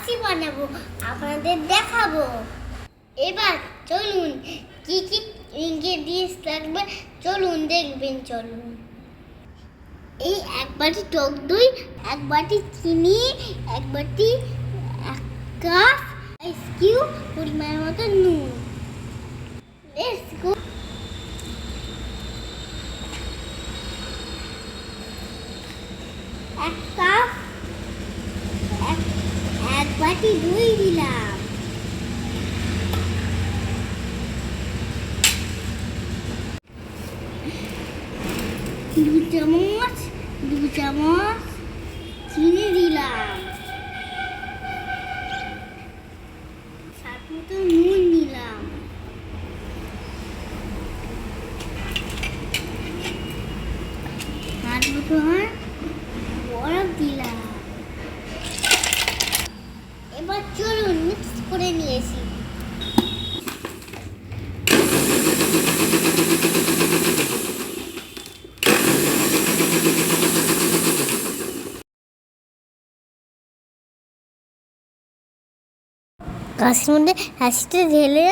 লাচ্ছি বানাবো, আপনাদের দেখাবো। এবার চলুন কি কি ইনগ্রেডিয়েন্টস লাগবে চলুন দেখবেন। চলুন, এই এক বাটি টক দই, এক বাটি চিনি, এক বাটি এক কাপ আইস কিউব, পরিমাণ মতো নুন। Let's go. এক কাপ এক বাটি দই দিলাম। দু চামচ চিনি দিলাম। স্বাদ মতো নুন দিলাম। স্বাদ মতো বরফ দিলাম। এবার চলুন মিক্স করে নিয়েছি। গাছের মধ্যে হাসিটা ঢেলে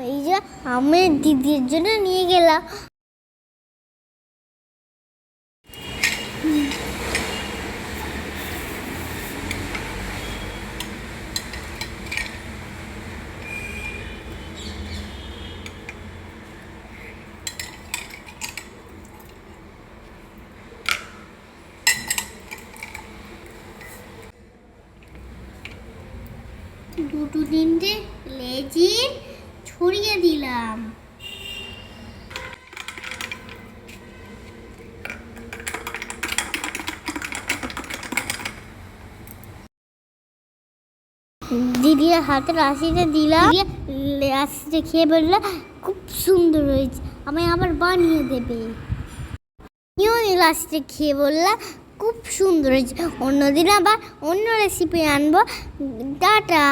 এই যে আমি দিদির জন্য নিয়ে গেলাম। দুটো তিনটে লেচিন ছড়িয়ে দিলাম। দিদির হাতে লাসিটা দিলাম। লাসিটা খেয়ে বললো খুব সুন্দর হয়েছে, আমায় আবার বানিয়ে দেবে। লাসিটা খেয়ে বললা খুব সুন্দর হয়েছে, অন্যদিন আবার অন্য রেসিপি আনবো। টাটা।